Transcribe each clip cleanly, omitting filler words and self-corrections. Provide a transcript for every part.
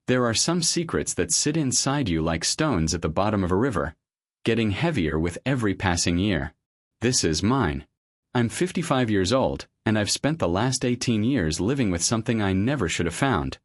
There are some secrets that sit inside you like stones at the bottom of a river, getting heavier with every passing year. This is mine. I'm 55 years old, and I've spent the last 18 years living with something I never should have found,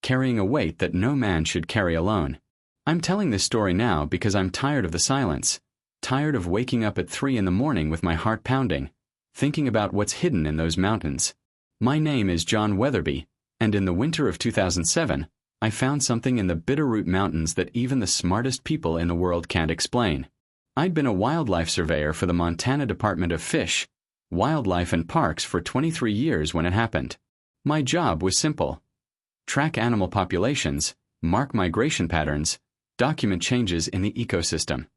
carrying a weight that no man should carry alone. I'm telling this story now because I'm tired of the silence, tired of waking up at 3 in the morning with my heart pounding, thinking about what's hidden in those mountains. My name is John Weatherby, and in the winter of 2007, I found something in the Bitterroot Mountains that even the smartest people in the world can't explain. I'd been a wildlife surveyor for the Montana Department of Fish, Wildlife and Parks for 23 years when it happened. My job was simple: track animal populations, mark migration patterns, document changes in the ecosystem.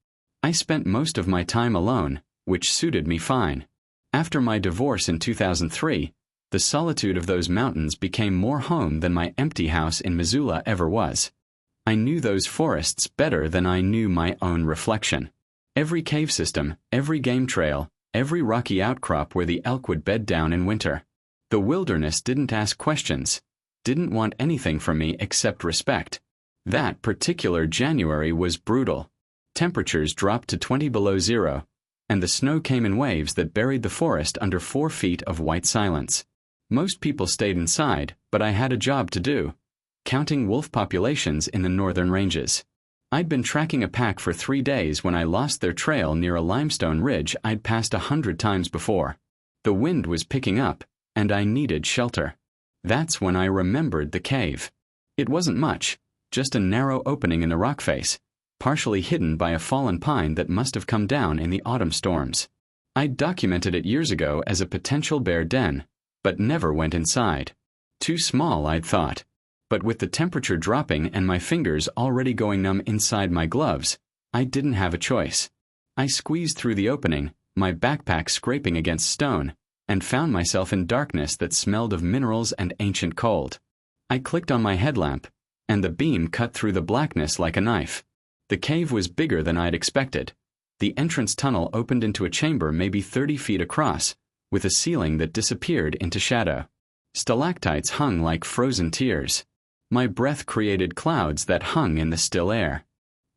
I spent most of my time alone, which suited me fine. After my divorce in 2003, the solitude of those mountains became more home than my empty house in Missoula ever was. I knew those forests better than I knew my own reflection. Every cave system, every game trail, every rocky outcrop where the elk would bed down in winter. The wilderness didn't ask questions, didn't want anything from me except respect. That particular January was brutal. Temperatures dropped to 20 below zero, and the snow came in waves that buried the forest under 4 feet of white silence. Most people stayed inside, but I had a job to do, counting wolf populations in the northern ranges. I'd been tracking a pack for 3 days when I lost their trail near a limestone ridge I'd passed 100 times before. The wind was picking up, and I needed shelter. That's when I remembered the cave. It wasn't much, just a narrow opening in the rock face, partially hidden by a fallen pine that must have come down in the autumn storms. I'd documented it years ago as a potential bear den, but never went inside. Too small, I'd thought. But with the temperature dropping and my fingers already going numb inside my gloves, I didn't have a choice. I squeezed through the opening, my backpack scraping against stone, and found myself in darkness that smelled of minerals and ancient cold. I clicked on my headlamp, and the beam cut through the blackness like a knife. The cave was bigger than I'd expected. The entrance tunnel opened into a chamber maybe 30 feet across, with a ceiling that disappeared into shadow. Stalactites hung like frozen tears. My breath created clouds that hung in the still air.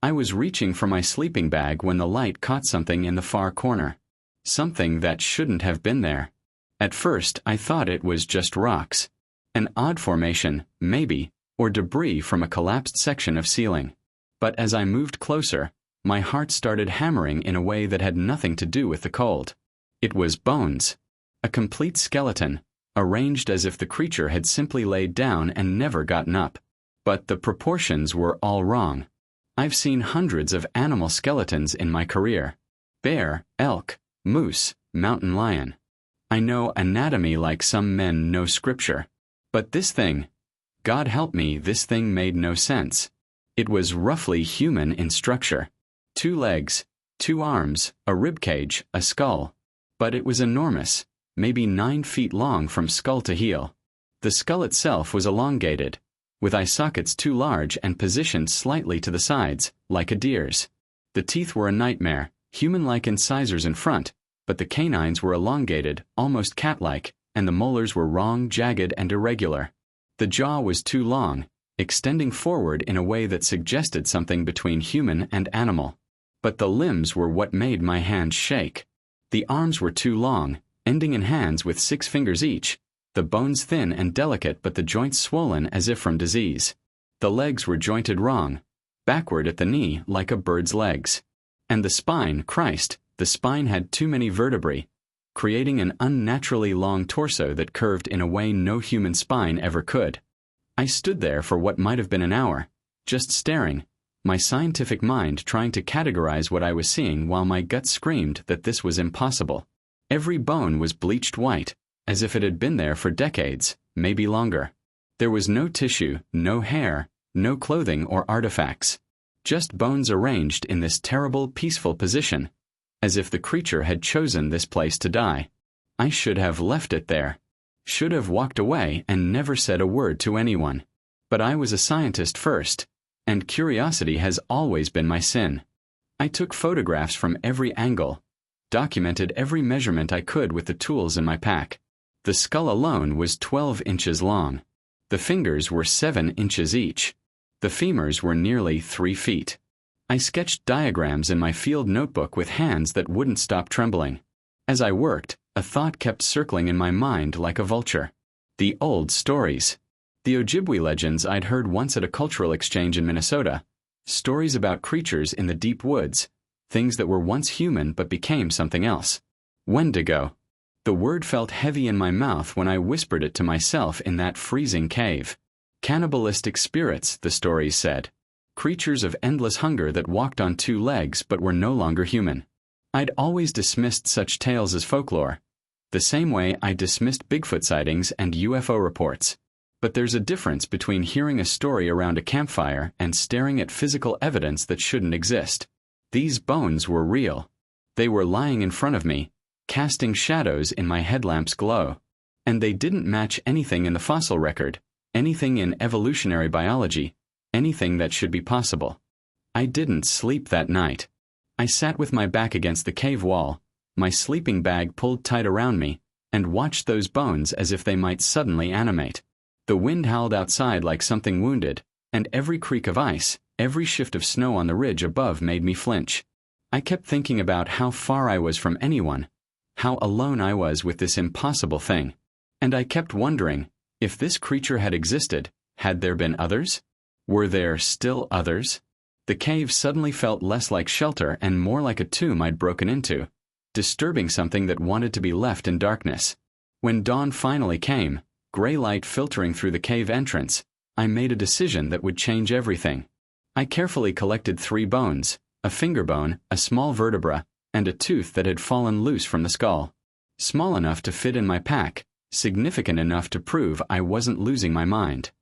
I was reaching for my sleeping bag when the light caught something in the far corner. Something that shouldn't have been there. At first, I thought it was just rocks. An odd formation, maybe, or debris from a collapsed section of ceiling. But as I moved closer, my heart started hammering in a way that had nothing to do with the cold. It was bones. A complete skeleton, arranged as if the creature had simply laid down and never gotten up. But the proportions were all wrong. I've seen hundreds of animal skeletons in my career. Bear, elk, moose, mountain lion. I know anatomy like some men know scripture. But this thing, God help me, this thing made no sense. It was roughly human in structure. 2 legs, 2 arms, a ribcage, a skull. But it was enormous, maybe 9 feet long from skull to heel. The skull itself was elongated, with eye sockets too large and positioned slightly to the sides, like a deer's. The teeth were a nightmare, human-like incisors in front, but the canines were elongated, almost cat-like, and the molars were wrong, jagged, and irregular. The jaw was too long, extending forward in a way that suggested something between human and animal. But the limbs were what made my hands shake. The arms were too long, ending in hands with 6 fingers each, the bones thin and delicate but the joints swollen as if from disease. The legs were jointed wrong, backward at the knee like a bird's legs. And the spine, Christ, the spine had too many vertebrae, creating an unnaturally long torso that curved in a way no human spine ever could. I stood there for what might have been an hour, just staring, my scientific mind trying to categorize what I was seeing while my gut screamed that this was impossible. Every bone was bleached white, as if it had been there for decades, maybe longer. There was no tissue, no hair, no clothing or artifacts. Just bones arranged in this terrible, peaceful position, as if the creature had chosen this place to die. I should have left it there. Should have walked away and never said a word to anyone. But I was a scientist first, and curiosity has always been my sin. I took photographs from every angle, documented every measurement I could with the tools in my pack. The skull alone was 12 inches long. The fingers were 7 inches each. The femurs were nearly 3 feet. I sketched diagrams in my field notebook with hands that wouldn't stop trembling. As I worked, a thought kept circling in my mind like a vulture. The old stories. The Ojibwe legends I'd heard once at a cultural exchange in Minnesota. Stories about creatures in the deep woods, things that were once human but became something else. Wendigo. The word felt heavy in my mouth when I whispered it to myself in that freezing cave. Cannibalistic spirits, the stories said. Creatures of endless hunger that walked on 2 legs but were no longer human. I'd always dismissed such tales as folklore, the same way I dismissed Bigfoot sightings and UFO reports. But there's a difference between hearing a story around a campfire and staring at physical evidence that shouldn't exist. These bones were real. They were lying in front of me, casting shadows in my headlamp's glow. And they didn't match anything in the fossil record, anything in evolutionary biology, anything that should be possible. I didn't sleep that night. I sat with my back against the cave wall, my sleeping bag pulled tight around me, and watched those bones as if they might suddenly animate. The wind howled outside like something wounded, and every creak of ice, every shift of snow on the ridge above made me flinch. I kept thinking about how far I was from anyone, how alone I was with this impossible thing. And I kept wondering, if this creature had existed, had there been others? Were there still others? The cave suddenly felt less like shelter and more like a tomb I'd broken into, disturbing something that wanted to be left in darkness. When dawn finally came, gray light filtering through the cave entrance, I made a decision that would change everything. I carefully collected 3 bones, a finger bone, a small vertebra, and a tooth that had fallen loose from the skull. Small enough to fit in my pack, significant enough to prove I wasn't losing my mind.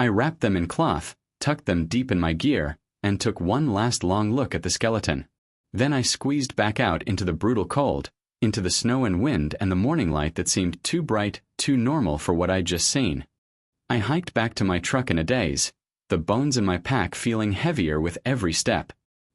I wrapped them in cloth, tucked them deep in my gear, and took one last long look at the skeleton. Then I squeezed back out into the brutal cold, into the snow and wind and the morning light that seemed too bright, too normal for what I'd just seen. I hiked back to my truck in a daze, the bones in my pack feeling heavier with every step.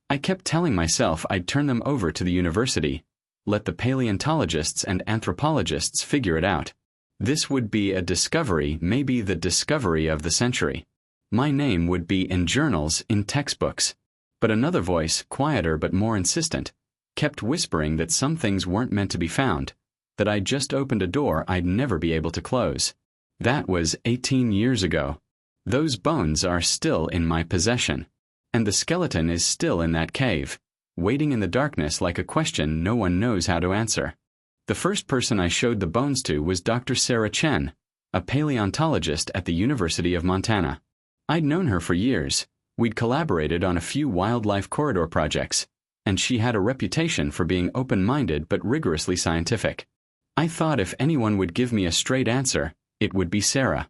I kept telling myself I'd turn them over to the university, let the paleontologists and anthropologists figure it out. This would be a discovery, maybe the discovery of the century. My name would be in journals, in textbooks. But another voice, quieter but more insistent, kept whispering that some things weren't meant to be found, that I'd just opened a door I'd never be able to close. That was 18 years ago. Those bones are still in my possession. And the skeleton is still in that cave, waiting in the darkness like a question no one knows how to answer. The first person I showed the bones to was Dr. Sarah Chen, a paleontologist at the University of Montana. I'd known her for years. We'd collaborated on a few wildlife corridor projects, and she had a reputation for being open-minded but rigorously scientific. I thought if anyone would give me a straight answer, it would be Sarah.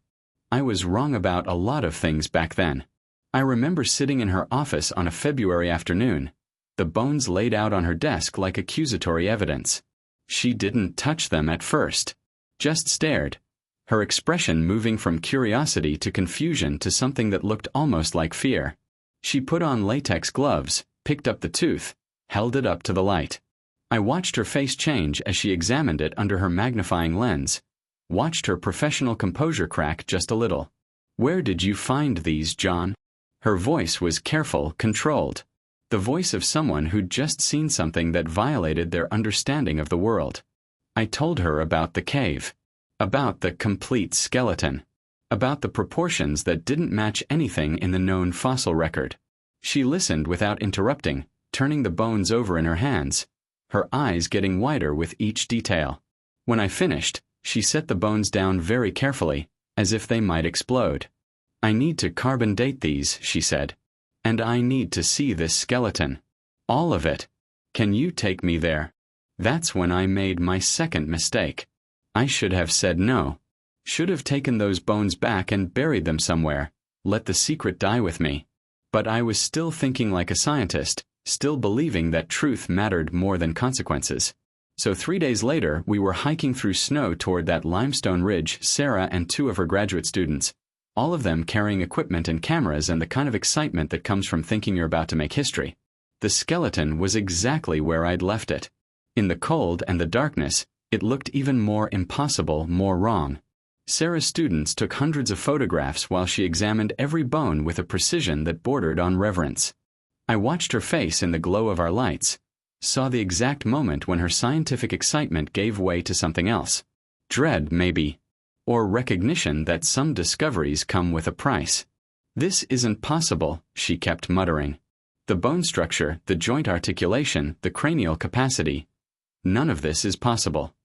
I was wrong about a lot of things back then. I remember sitting in her office on a February afternoon, the bones laid out on her desk like accusatory evidence. She didn't touch them at first, just stared, her expression moving from curiosity to confusion to something that looked almost like fear. She put on latex gloves, picked up the tooth, held it up to the light. I watched her face change as she examined it under her magnifying lens, watched her professional composure crack just a little. "Where did you find these, John?" Her voice was careful, controlled. The voice of someone who'd just seen something that violated their understanding of the world. I told her about the cave, about the complete skeleton, about the proportions that didn't match anything in the known fossil record. She listened without interrupting, turning the bones over in her hands, her eyes getting wider with each detail. When I finished, she set the bones down very carefully, as if they might explode. "I need to carbon date these," she said. "And I need to see this skeleton. All of it. Can you take me there?" That's when I made my second mistake. I should have said no. Should have taken those bones back and buried them somewhere, let the secret die with me. But I was still thinking like a scientist, still believing that truth mattered more than consequences. So 3 days later, we were hiking through snow toward that limestone ridge, Sarah and 2 of her graduate students, all of them carrying equipment and cameras and the kind of excitement that comes from thinking you're about to make history. The skeleton was exactly where I'd left it. In the cold and the darkness, it looked even more impossible, more wrong. Sarah's students took hundreds of photographs while she examined every bone with a precision that bordered on reverence. I watched her face in the glow of our lights, saw the exact moment when her scientific excitement gave way to something else. Dread, maybe. Or recognition that some discoveries come with a price. "This isn't possible," she kept muttering. "The bone structure, the joint articulation, the cranial capacity. None of this is possible."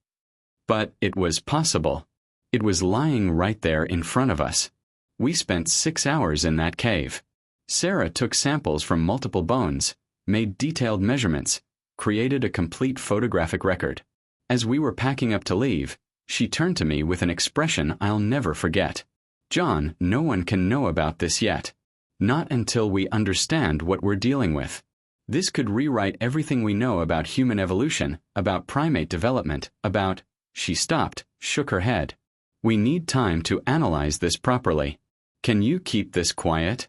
But it was possible. It was lying right there in front of us. We spent 6 hours in that cave. Sarah took samples from multiple bones, made detailed measurements, created a complete photographic record. As we were packing up to leave, she turned to me with an expression I'll never forget. "John, no one can know about this yet. Not until we understand what we're dealing with. This could rewrite everything we know about human evolution, about primate development, about—" She stopped, shook her head. "We need time to analyze this properly. Can you keep this quiet?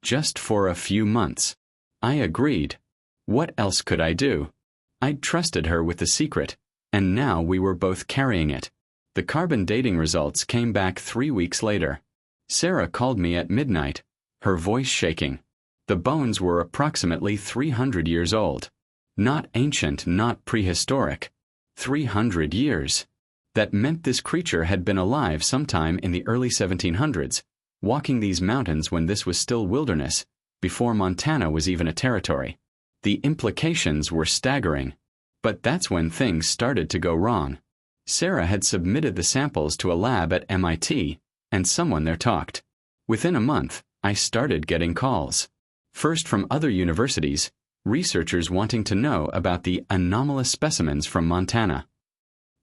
Just for a few months." I agreed. What else could I do? I'd trusted her with the secret, and now we were both carrying it. The carbon dating results came back 3 weeks later. Sarah called me at midnight, her voice shaking. The bones were approximately 300 years old. Not ancient, not prehistoric. 300 years. That meant this creature had been alive sometime in the early 1700s, walking these mountains when this was still wilderness, before Montana was even a territory. The implications were staggering. But that's when things started to go wrong. Sarah had submitted the samples to a lab at MIT, and someone there talked. Within a month, I started getting calls. First from other universities, researchers wanting to know about the anomalous specimens from Montana.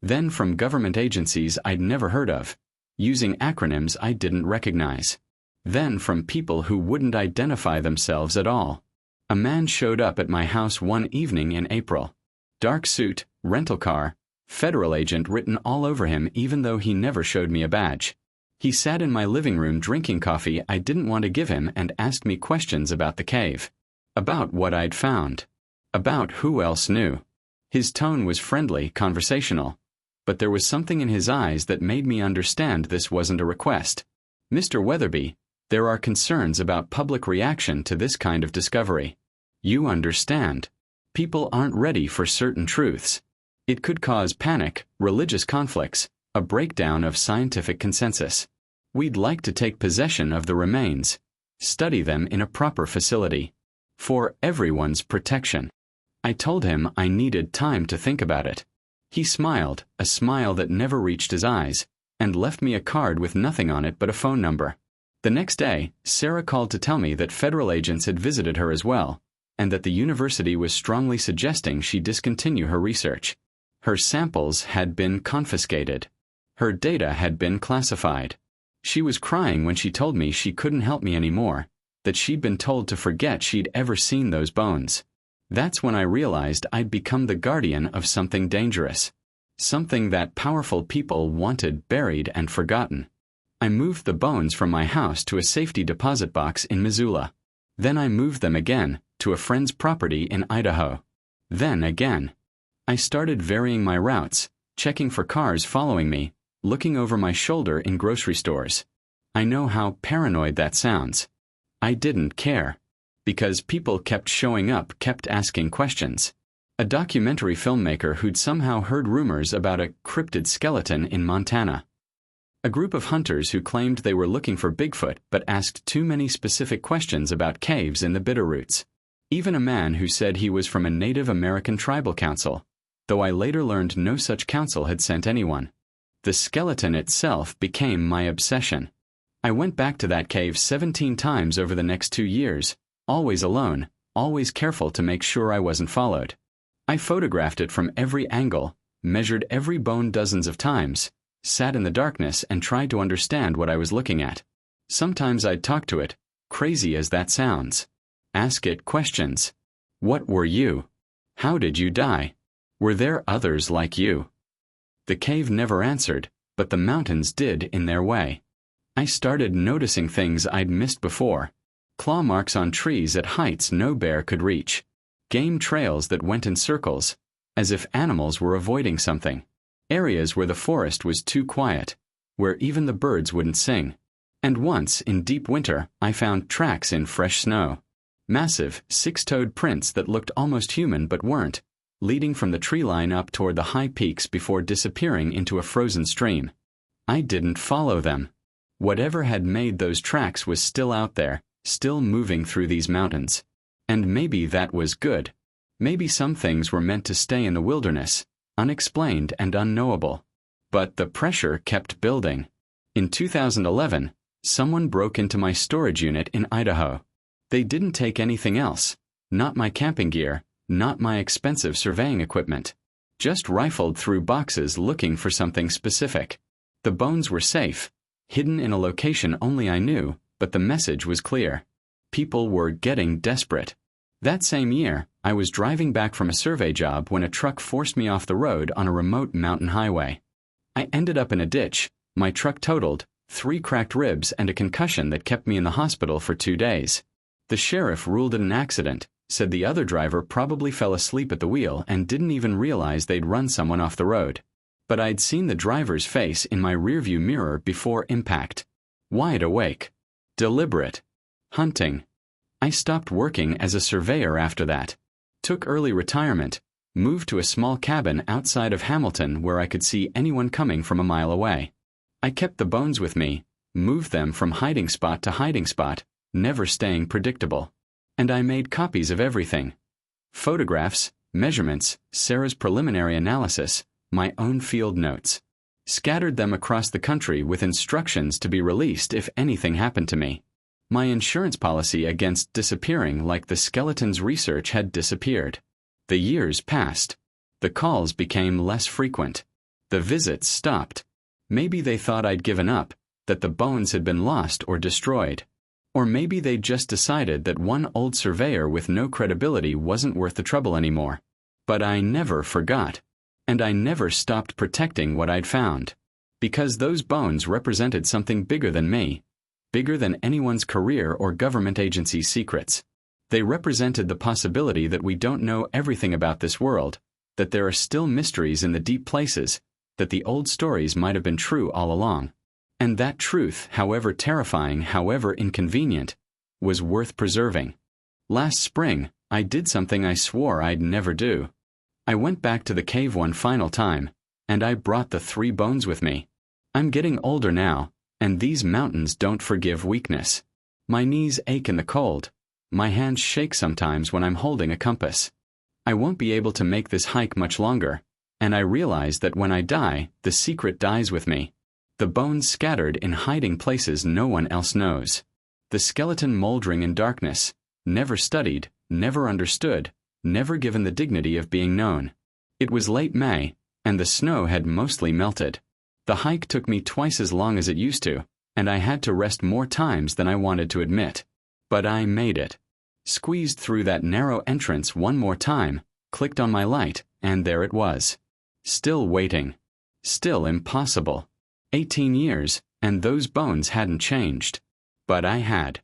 Then from government agencies I'd never heard of, using acronyms I didn't recognize. Then from people who wouldn't identify themselves at all. A man showed up at my house one evening in April. Dark suit, rental car, federal agent written all over him even though he never showed me a badge. He sat in my living room drinking coffee I didn't want to give him and asked me questions about the cave. About what I'd found. About who else knew. His tone was friendly, conversational. But there was something in his eyes that made me understand this wasn't a request. "Mr. Weatherby, there are concerns about public reaction to this kind of discovery. You understand. People aren't ready for certain truths. It could cause panic, religious conflicts, a breakdown of scientific consensus. We'd like to take possession of the remains, study them in a proper facility. For everyone's protection." I told him I needed time to think about it. He smiled, a smile that never reached his eyes, and left me a card with nothing on it but a phone number. The next day, Sarah called to tell me that federal agents had visited her as well, and that the university was strongly suggesting she discontinue her research. Her samples had been confiscated. Her data had been classified. She was crying when she told me she couldn't help me anymore, that she'd been told to forget she'd ever seen those bones. That's when I realized I'd become the guardian of something dangerous. Something that powerful people wanted buried and forgotten. I moved the bones from my house to a safety deposit box in Missoula. Then I moved them again, to a friend's property in Idaho. Then again. I started varying my routes, checking for cars following me, looking over my shoulder in grocery stores. I know how paranoid that sounds. I didn't care. Because people kept showing up, kept asking questions. A documentary filmmaker who'd somehow heard rumors about a cryptid skeleton in Montana. A group of hunters who claimed they were looking for Bigfoot but asked too many specific questions about caves in the Bitterroots. Even a man who said he was from a Native American tribal council, though I later learned no such council had sent anyone. The skeleton itself became my obsession. I went back to that cave 17 times over the next 2 years. Always alone, always careful to make sure I wasn't followed. I photographed it from every angle, measured every bone dozens of times, sat in the darkness and tried to understand what I was looking at. Sometimes I'd talk to it, crazy as that sounds. Ask it questions. What were you? How did you die? Were there others like you? The cave never answered, but the mountains did in their way. I started noticing things I'd missed before. Claw marks on trees at heights no bear could reach. Game trails that went in circles, as if animals were avoiding something. Areas where the forest was too quiet. where even the birds wouldn't sing. And once, in deep winter, I found tracks in fresh snow. Massive, six-toed prints that looked almost human but weren't, leading from the tree line up toward the high peaks before disappearing into a frozen stream. I didn't follow them. Whatever had made those tracks was still out there, still moving through these mountains. And maybe that was good. Maybe some things were meant to stay in the wilderness, unexplained and unknowable. But the pressure kept building. In 2011, someone broke into my storage unit in Idaho. They didn't take anything else, not my camping gear, not my expensive surveying equipment. Just rifled through boxes looking for something specific. The bones were safe, hidden in a location only I knew, but the message was clear. People were getting desperate. That same year, I was driving back from a survey job when a truck forced me off the road on a remote mountain highway. I ended up in a ditch, my truck totaled, 3 cracked ribs and a concussion that kept me in the hospital for 2 days. The sheriff ruled it an accident, said the other driver probably fell asleep at the wheel and didn't even realize they'd run someone off the road. But I'd seen the driver's face in my rearview mirror before impact. Wide awake. Deliberate. Hunting. I stopped working as a surveyor after that. Took early retirement, moved to a small cabin outside of Hamilton where I could see anyone coming from a mile away. I kept the bones with me, moved them from hiding spot to hiding spot, never staying predictable. And I made copies of everything. Photographs, measurements, Sarah's preliminary analysis, my own field notes. Scattered them across the country with instructions to be released if anything happened to me. My insurance policy against disappearing like the skeleton's research had disappeared. The years passed. The calls became less frequent. The visits stopped. Maybe they thought I'd given up, that the bones had been lost or destroyed. Or maybe they just decided that one old surveyor with no credibility wasn't worth the trouble anymore. But I never forgot. And I never stopped protecting what I'd found. Because those bones represented something bigger than me. Bigger than anyone's career or government agency's secrets. They represented the possibility that we don't know everything about this world, that there are still mysteries in the deep places, that the old stories might have been true all along. And that truth, however terrifying, however inconvenient, was worth preserving. Last spring, I did something I swore I'd never do. I went back to the cave one final time, and I brought the 3 bones with me. I'm getting older now, and these mountains don't forgive weakness. My knees ache in the cold. My hands shake sometimes when I'm holding a compass. I won't be able to make this hike much longer, and I realize that when I die, the secret dies with me. The bones scattered in hiding places no one else knows. The skeleton moldering in darkness, never studied, never understood, never given the dignity of being known. It was late May, and the snow had mostly melted. The hike took me twice as long as it used to, and I had to rest more times than I wanted to admit. But I made it. Squeezed through that narrow entrance one more time, clicked on my light, and there it was. Still waiting. Still impossible. 18 years, and those bones hadn't changed. But I had.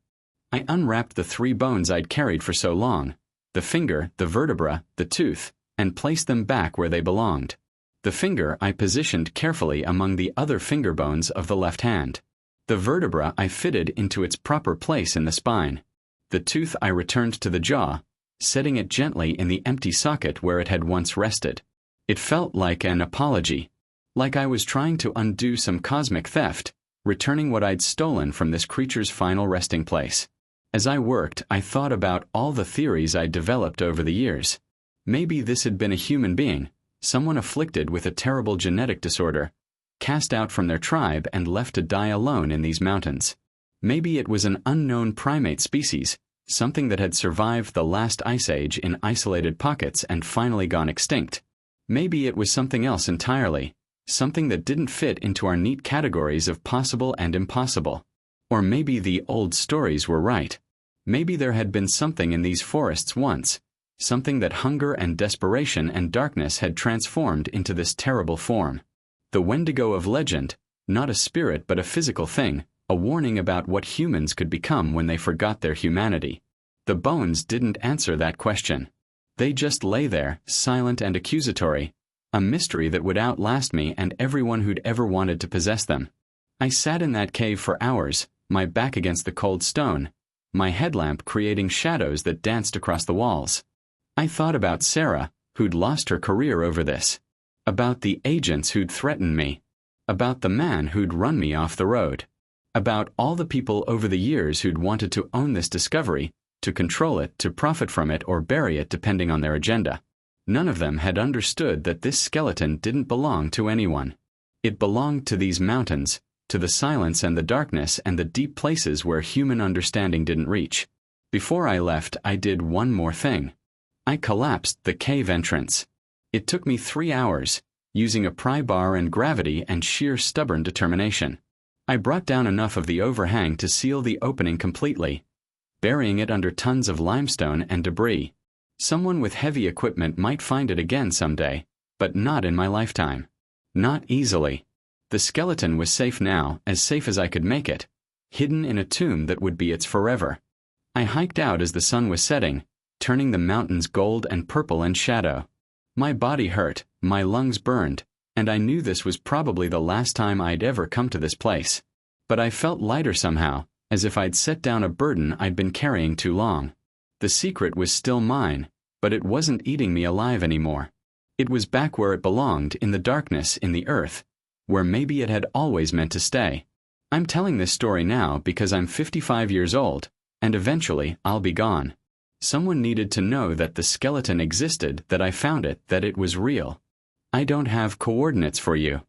I unwrapped the 3 bones I'd carried for so long, the finger, the vertebra, the tooth, and placed them back where they belonged. The finger I positioned carefully among the other finger bones of the left hand. The vertebra I fitted into its proper place in the spine. The tooth I returned to the jaw, setting it gently in the empty socket where it had once rested. It felt like an apology, like I was trying to undo some cosmic theft, returning what I'd stolen from this creature's final resting place. As I worked, I thought about all the theories I'd developed over the years. Maybe this had been a human being, someone afflicted with a terrible genetic disorder, cast out from their tribe and left to die alone in these mountains. Maybe it was an unknown primate species, something that had survived the last ice age in isolated pockets and finally gone extinct. Maybe it was something else entirely, something that didn't fit into our neat categories of possible and impossible. Or maybe the old stories were right. Maybe there had been something in these forests once, something that hunger and desperation and darkness had transformed into this terrible form. The Wendigo of legend, not a spirit but a physical thing, a warning about what humans could become when they forgot their humanity. The bones didn't answer that question. They just lay there, silent and accusatory, a mystery that would outlast me and everyone who'd ever wanted to possess them. I sat in that cave for hours, my back against the cold stone, my headlamp creating shadows that danced across the walls. I thought about Sarah, who'd lost her career over this, about the agents who'd threatened me, about the man who'd run me off the road, about all the people over the years who'd wanted to own this discovery, to control it, to profit from it, or bury it depending on their agenda. None of them had understood that this skeleton didn't belong to anyone. It belonged to these mountains, to the silence and the darkness and the deep places where human understanding didn't reach. Before I left, I did one more thing. I collapsed the cave entrance. It took me 3 hours, using a pry bar and gravity and sheer stubborn determination. I brought down enough of the overhang to seal the opening completely, burying it under tons of limestone and debris. Someone with heavy equipment might find it again someday, but not in my lifetime. Not easily. The skeleton was safe now, as safe as I could make it, hidden in a tomb that would be its forever. I hiked out as the sun was setting, turning the mountains gold and purple and shadow. My body hurt, my lungs burned, and I knew this was probably the last time I'd ever come to this place. But I felt lighter somehow, as if I'd set down a burden I'd been carrying too long. The secret was still mine, but it wasn't eating me alive anymore. It was back where it belonged, in the darkness, in the earth, where maybe it had always meant to stay. I'm telling this story now because I'm 55 years old, and eventually I'll be gone. Someone needed to know that the skeleton existed, that I found it, that it was real. I don't have coordinates for you.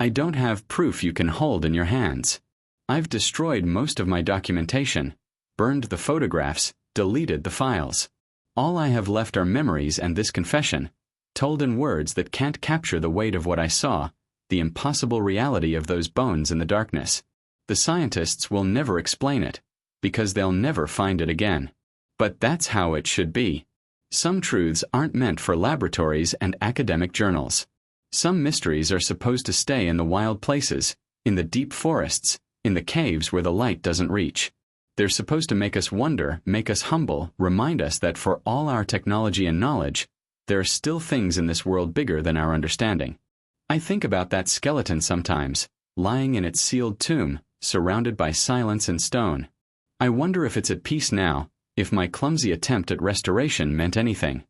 I don't have proof you can hold in your hands. I've destroyed most of my documentation, burned the photographs, deleted the files. All I have left are memories and this confession, told in words that can't capture the weight of what I saw, the impossible reality of those bones in the darkness. The scientists will never explain it, because they'll never find it again. But that's how it should be. Some truths aren't meant for laboratories and academic journals. Some mysteries are supposed to stay in the wild places, in the deep forests, in the caves where the light doesn't reach. They're supposed to make us wonder, make us humble, remind us that for all our technology and knowledge, there are still things in this world bigger than our understanding. I think about that skeleton sometimes, lying in its sealed tomb, surrounded by silence and stone. I wonder if it's at peace now, if my clumsy attempt at restoration meant anything.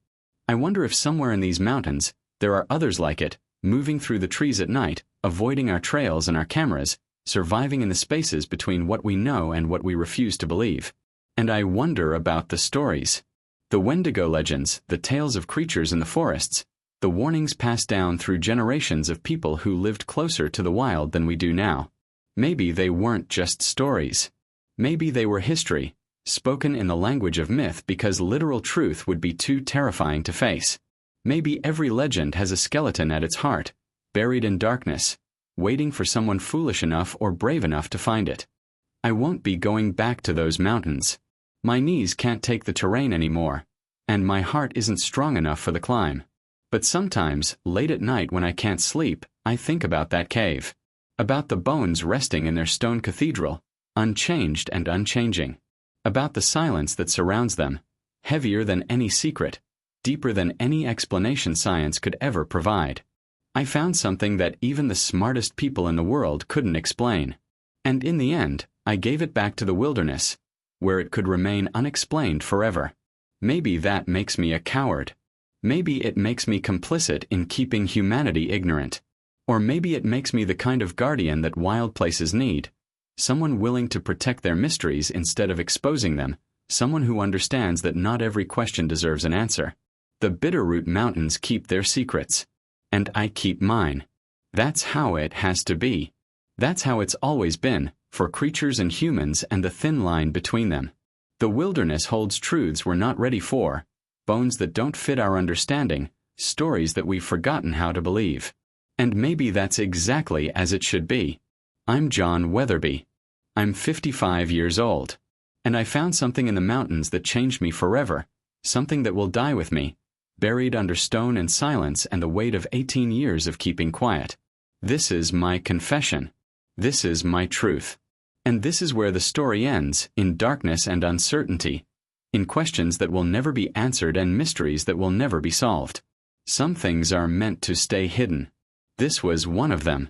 I wonder if somewhere in these mountains, there are others like it, moving through the trees at night, avoiding our trails and our cameras, surviving in the spaces between what we know and what we refuse to believe. And I wonder about the stories. The Wendigo legends, the tales of creatures in the forests, the warnings passed down through generations of people who lived closer to the wild than we do now. Maybe they weren't just stories. Maybe they were history, spoken in the language of myth because literal truth would be too terrifying to face. Maybe every legend has a skeleton at its heart, buried in darkness, waiting for someone foolish enough or brave enough to find it. I won't be going back to those mountains. My knees can't take the terrain anymore, and my heart isn't strong enough for the climb. But sometimes, late at night when I can't sleep, I think about that cave, about the bones resting in their stone cathedral, unchanged and unchanging, about the silence that surrounds them, heavier than any secret, deeper than any explanation science could ever provide. I found something that even the smartest people in the world couldn't explain. And in the end, I gave it back to the wilderness, where it could remain unexplained forever. Maybe that makes me a coward. Maybe it makes me complicit in keeping humanity ignorant. Or maybe it makes me the kind of guardian that wild places need. Someone willing to protect their mysteries instead of exposing them. Someone who understands that not every question deserves an answer. The Bitterroot Mountains keep their secrets. And I keep mine. That's how it has to be. That's how it's always been, for creatures and humans and the thin line between them. The wilderness holds truths we're not ready for, bones that don't fit our understanding, stories that we've forgotten how to believe. And maybe that's exactly as it should be. I'm John Weatherby. I'm 55 years old. And I found something in the mountains that changed me forever, something that will die with me, buried under stone and silence and the weight of 18 years of keeping quiet. This is my confession. This is my truth. And this is where the story ends, in darkness and uncertainty, in questions that will never be answered and mysteries that will never be solved. Some things are meant to stay hidden. This was one of them.